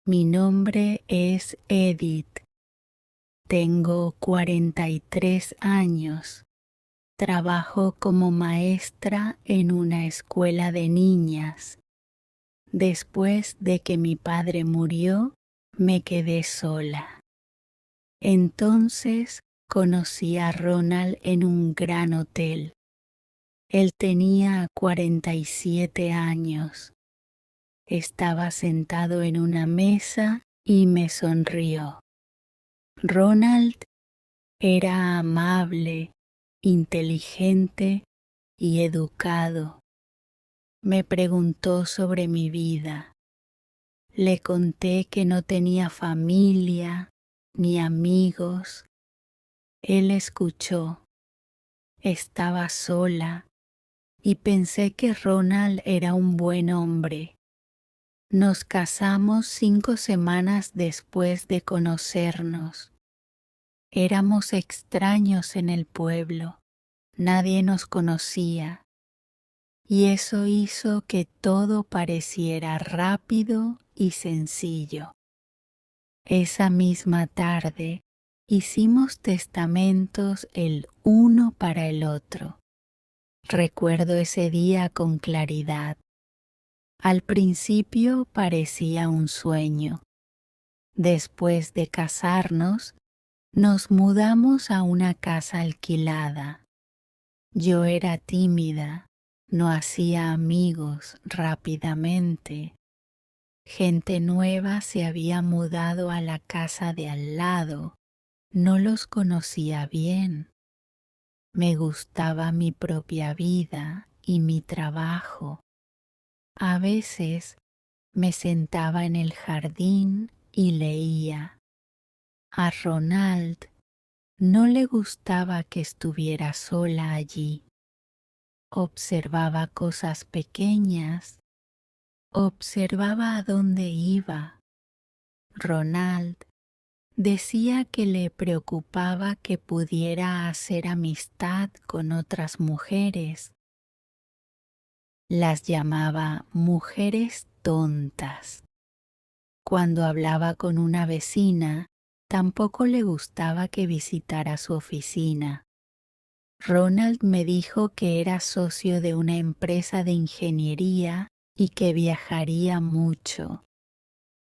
Mi nombre es Edith. Tengo 43 años. Trabajo como maestra en una escuela de niñas. Después de que mi padre murió, me quedé sola. Entonces conocí a Ronald en un gran hotel. Él tenía 47 años. Estaba sentado en una mesa y me sonrió. Ronald era amable, inteligente y educado. Me preguntó sobre mi vida. Le conté que no tenía familia ni amigos. Él escuchó. Estaba sola y pensé que Ronald era un buen hombre. Nos casamos 5 semanas después de conocernos. Éramos extraños en el pueblo, nadie nos conocía, y eso hizo que todo pareciera rápido y sencillo. Esa misma tarde hicimos testamentos el uno para el otro. Recuerdo ese día con claridad. Al principio parecía un sueño. Después de casarnos, nos mudamos a una casa alquilada. Yo era tímida, no hacía amigos rápidamente. Gente nueva se había mudado a la casa de al lado. No los conocía bien. Me gustaba mi propia vida y mi trabajo. A veces me sentaba en el jardín y leía. A Ronald no le gustaba que estuviera sola allí. Observaba cosas pequeñas, observaba a dónde iba. Ronald decía que le preocupaba que pudiera hacer amistad con otras mujeres. Las llamaba mujeres tontas. Cuando hablaba con una vecina, tampoco le gustaba que visitara su oficina. Ronald me dijo que era socio de una empresa de ingeniería y que viajaría mucho.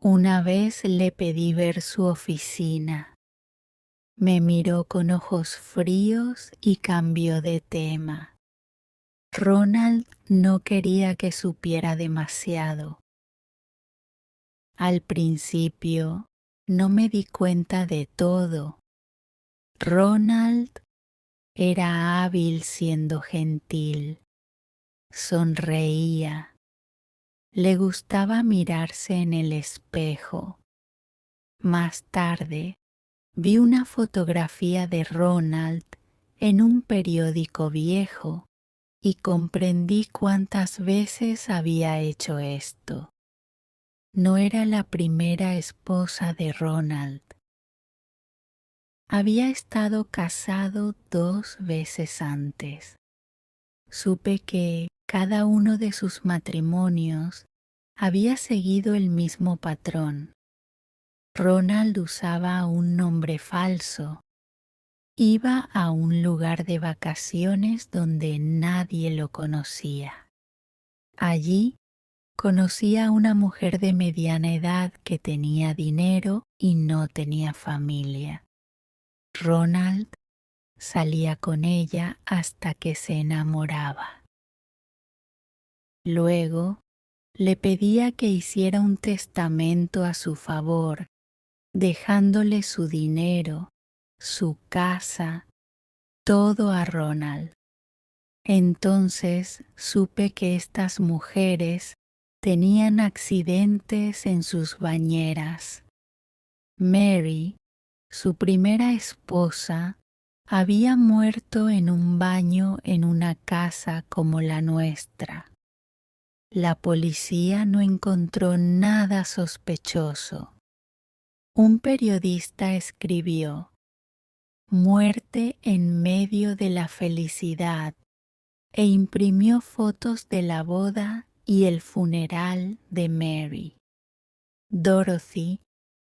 Una vez le pedí ver su oficina. Me miró con ojos fríos y cambió de tema. Ronald no quería que supiera demasiado. Al principio no me di cuenta de todo. Ronald era hábil siendo gentil. Sonreía. Le gustaba mirarse en el espejo. Más tarde vi una fotografía de Ronald en un periódico viejo y comprendí cuántas veces había hecho esto. No era la primera esposa de Ronald. Había estado casado 2 veces antes. Supe que cada uno de sus matrimonios había seguido el mismo patrón. Ronald usaba un nombre falso. Iba a un lugar de vacaciones donde nadie lo conocía. Allí conocía a una mujer de mediana edad que tenía dinero y no tenía familia. Ronald salía con ella hasta que se enamoraba. Luego le pedía que hiciera un testamento a su favor, dejándole su dinero, su casa, todo a Ronald. Entonces supe que estas mujeres tenían accidentes en sus bañeras. Mary, su primera esposa, había muerto en un baño en una casa como la nuestra. La policía no encontró nada sospechoso. Un periodista escribió: "Muerte en medio de la felicidad", e imprimió fotos de la boda y el funeral de Mary. Dorothy,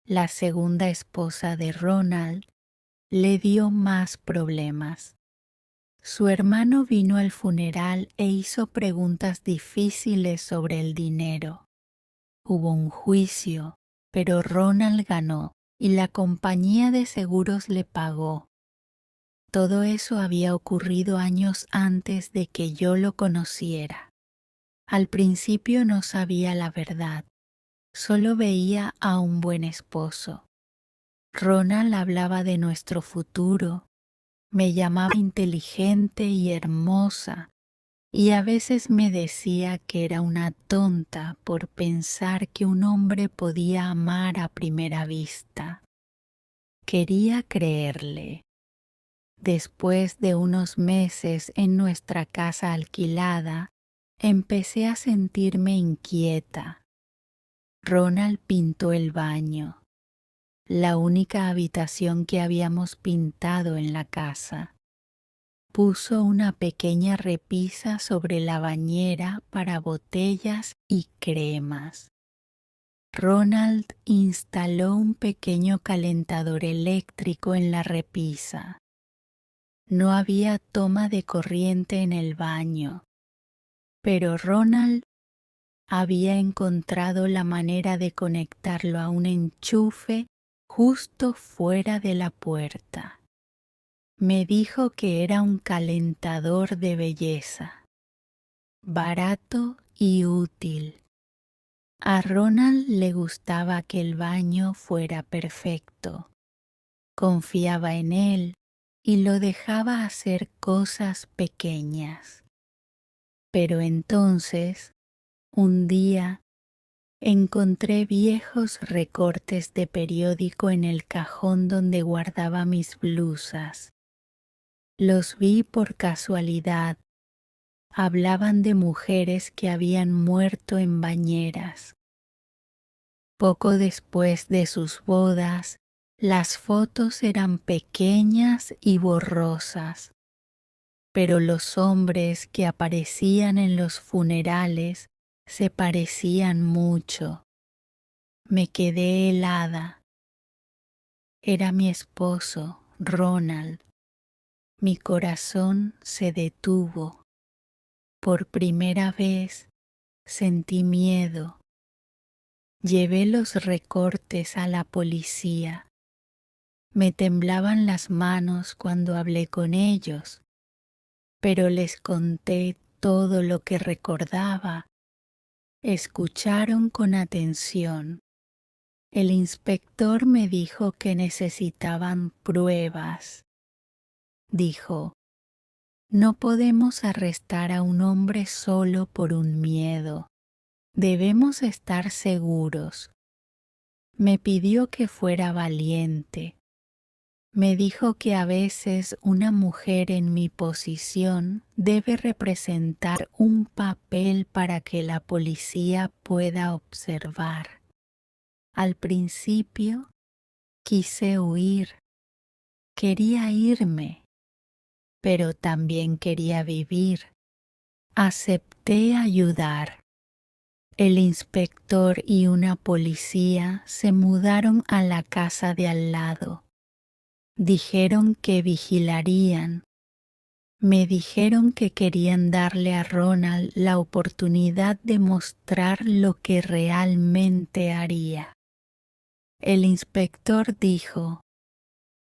la segunda esposa de Ronald, le dio más problemas. Su hermano vino al funeral e hizo preguntas difíciles sobre el dinero. Hubo un juicio, pero Ronald ganó y la compañía de seguros le pagó. Todo eso había ocurrido años antes de que yo lo conociera. Al principio no sabía la verdad, solo veía a un buen esposo. Ronald hablaba de nuestro futuro, me llamaba inteligente y hermosa, y a veces me decía que era una tonta por pensar que un hombre podía amar a primera vista. Quería creerle. Después de unos meses en nuestra casa alquilada, empecé a sentirme inquieta. Ronald pintó el baño, la única habitación que habíamos pintado en la casa. Puso una pequeña repisa sobre la bañera para botellas y cremas. Ronald instaló un pequeño calentador eléctrico en la repisa. No había toma de corriente en el baño, pero Ronald había encontrado la manera de conectarlo a un enchufe justo fuera de la puerta. Me dijo que era un calentador de belleza, barato y útil. A Ronald le gustaba que el baño fuera perfecto. Confiaba en él y lo dejaba hacer cosas pequeñas. Pero entonces, un día, encontré viejos recortes de periódico en el cajón donde guardaba mis blusas. Los vi por casualidad. Hablaban de mujeres que habían muerto en bañeras. Poco después de sus bodas, las fotos eran pequeñas y borrosas, pero los hombres que aparecían en los funerales se parecían mucho. Me quedé helada. Era mi esposo, Ronald. Mi corazón se detuvo. Por primera vez sentí miedo. Llevé los recortes a la policía. Me temblaban las manos cuando hablé con ellos, pero les conté todo lo que recordaba. Escucharon con atención. El inspector me dijo que necesitaban pruebas. Dijo, no podemos arrestar a un hombre solo por un miedo. Debemos estar seguros. Me pidió que fuera valiente. Me dijo que a veces una mujer en mi posición debe representar un papel para que la policía pueda observar. Al principio quise huir. Quería irme, pero también quería vivir. Acepté ayudar. El inspector y una policía se mudaron a la casa de al lado. Dijeron que vigilarían. Me dijeron que querían darle a Ronald la oportunidad de mostrar lo que realmente haría. El inspector dijo,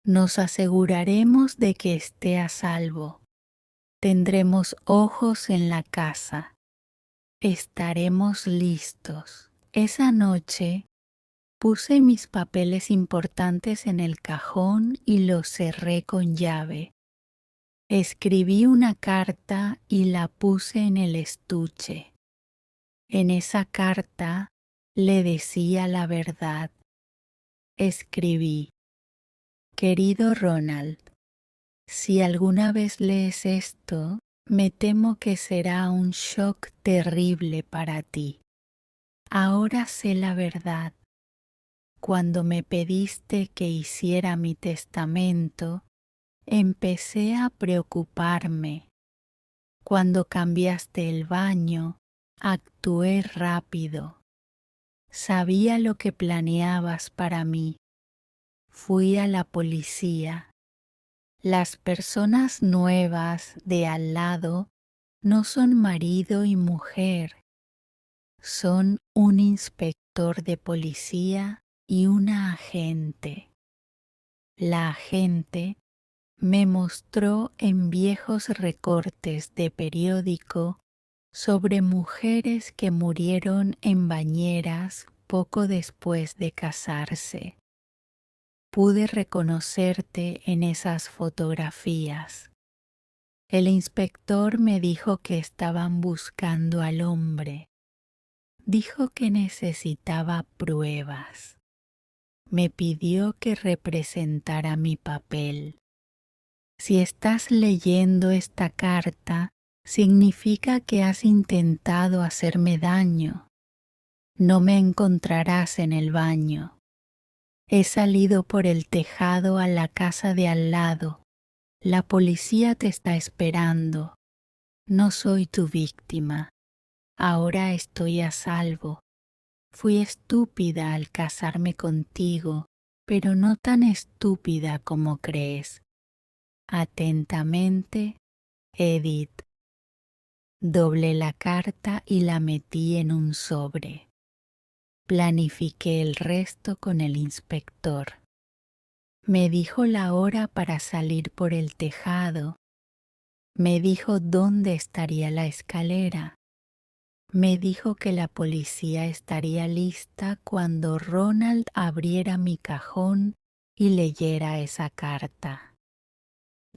nos aseguraremos de que esté a salvo. Tendremos ojos en la casa. Estaremos listos. Esa noche puse mis papeles importantes en el cajón y los cerré con llave. Escribí una carta y la puse en el estuche. En esa carta le decía la verdad. Escribí, querido Ronald, si alguna vez lees esto, me temo que será un shock terrible para ti. Ahora sé la verdad. Cuando me pediste que hiciera mi testamento, empecé a preocuparme. Cuando cambiaste el baño, actué rápido. Sabía lo que planeabas para mí. Fui a la policía. Las personas nuevas de al lado no son marido y mujer. Son un inspector de policía y una agente. La agente me mostró en viejos recortes de periódico sobre mujeres que murieron en bañeras poco después de casarse. Pude reconocerte en esas fotografías. El inspector me dijo que estaban buscando al hombre. Dijo que necesitaba pruebas. Me pidió que representara mi papel. Si estás leyendo esta carta, significa que has intentado hacerme daño. No me encontrarás en el baño. He salido por el tejado a la casa de al lado. La policía te está esperando. No soy tu víctima. Ahora estoy a salvo. Fui estúpida al casarme contigo, pero no tan estúpida como crees. Atentamente, Edith. Doblé la carta y la metí en un sobre. Planifiqué el resto con el inspector. Me dijo la hora para salir por el tejado. Me dijo dónde estaría la escalera. Me dijo que la policía estaría lista cuando Ronald abriera mi cajón y leyera esa carta.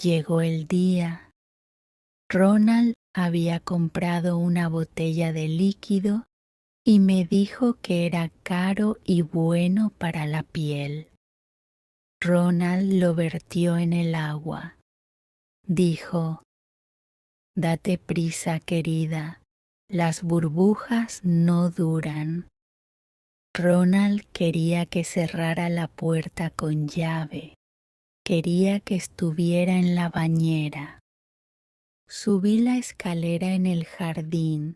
Llegó el día. Ronald había comprado una botella de líquido y me dijo que era caro y bueno para la piel. Ronald lo vertió en el agua. Dijo: «Date prisa, querida, las burbujas no duran». Ronald quería que cerrara la puerta con llave. Quería que estuviera en la bañera. Subí la escalera en el jardín.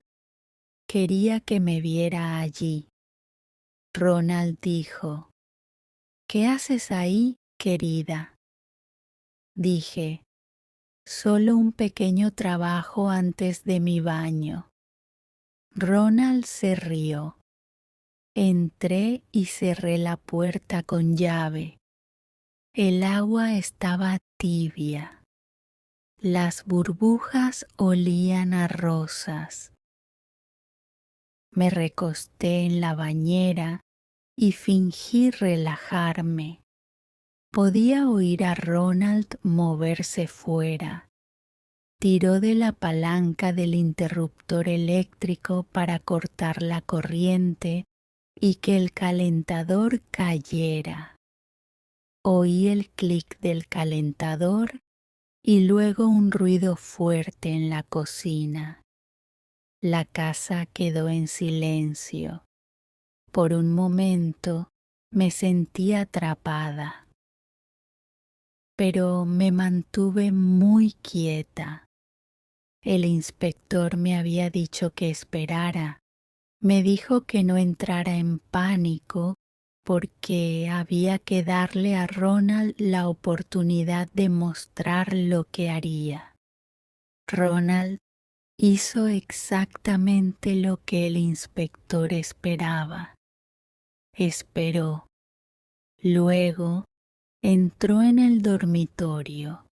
Quería que me viera allí. Ronald dijo: «¿Qué haces ahí, querida?». Dije: «Solo un pequeño trabajo antes de mi baño». Ronald se rió. Entré y cerré la puerta con llave. El agua estaba tibia. Las burbujas olían a rosas. Me recosté en la bañera y fingí relajarme. Podía oír a Ronald moverse fuera. Tiró de la palanca del interruptor eléctrico para cortar la corriente y que el calentador cayera. Oí el clic del calentador y luego un ruido fuerte en la cocina. La casa quedó en silencio. Por un momento me sentí atrapada, pero me mantuve muy quieta. El inspector me había dicho que esperara. Me dijo que no entrara en pánico porque había que darle a Ronald la oportunidad de mostrar lo que haría. Ronald hizo exactamente lo que el inspector esperaba. Esperó. Luego entró en el dormitorio.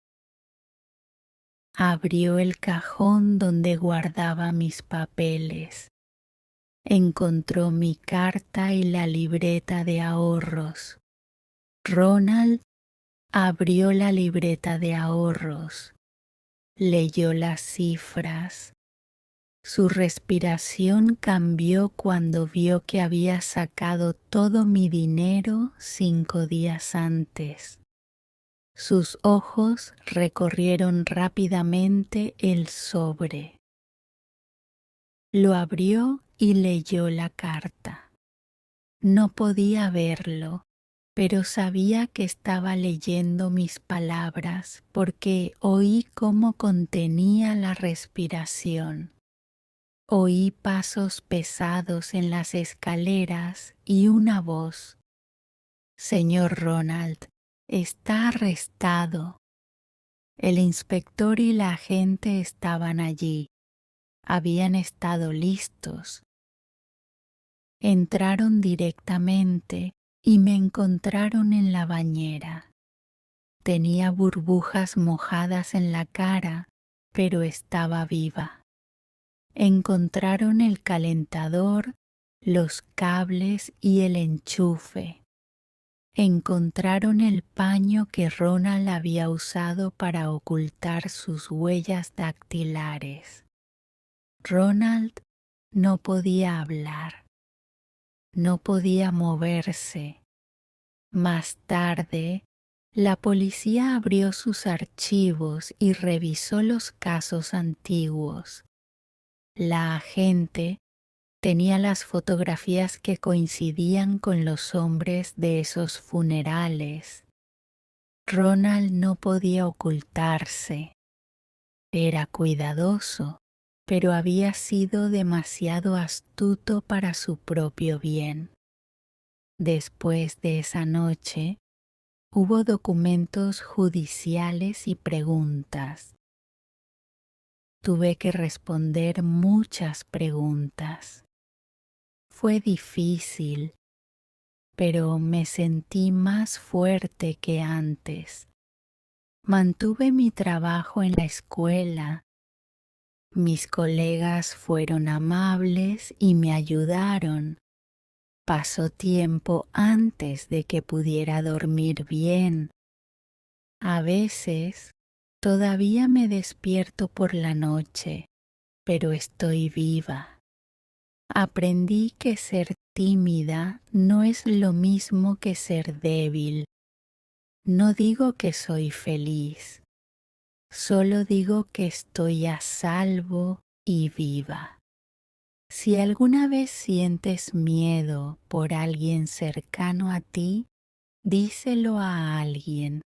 Abrió el cajón donde guardaba mis papeles. Encontró mi carta y la libreta de ahorros. Ronald abrió la libreta de ahorros. Leyó las cifras. Su respiración cambió cuando vio que había sacado todo mi dinero 5 días antes. Sus ojos recorrieron rápidamente el sobre. Lo abrió y leyó la carta. No podía verlo, pero sabía que estaba leyendo mis palabras porque oí cómo contenía la respiración. Oí pasos pesados en las escaleras y una voz. Señor Ronald, está arrestado. El inspector y la agente estaban allí. Habían estado listos. Entraron directamente y me encontraron en la bañera. Tenía burbujas mojadas en la cara, pero estaba viva. Encontraron el calentador, los cables y el enchufe. Encontraron el paño que Ronald había usado para ocultar sus huellas dactilares. Ronald no podía hablar, no podía moverse. Más tarde, la policía abrió sus archivos y revisó los casos antiguos. La agente tenía las fotografías que coincidían con los hombres de esos funerales. Ronald no podía ocultarse. Era cuidadoso, pero había sido demasiado astuto para su propio bien. Después de esa noche, hubo documentos judiciales y preguntas. Tuve que responder muchas preguntas. Fue difícil, pero me sentí más fuerte que antes. Mantuve mi trabajo en la escuela. Mis colegas fueron amables y me ayudaron. Pasó tiempo antes de que pudiera dormir bien. A veces todavía me despierto por la noche, pero estoy viva. Aprendí que ser tímida no es lo mismo que ser débil. No digo que soy feliz, solo digo que estoy a salvo y viva. Si alguna vez sientes miedo por alguien cercano a ti, díselo a alguien.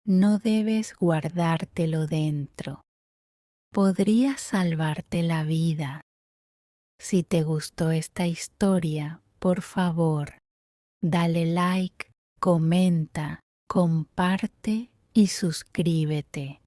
No debes guardártelo dentro. Podría salvarte la vida. Si te gustó esta historia, por favor, dale like, comenta, comparte y suscríbete.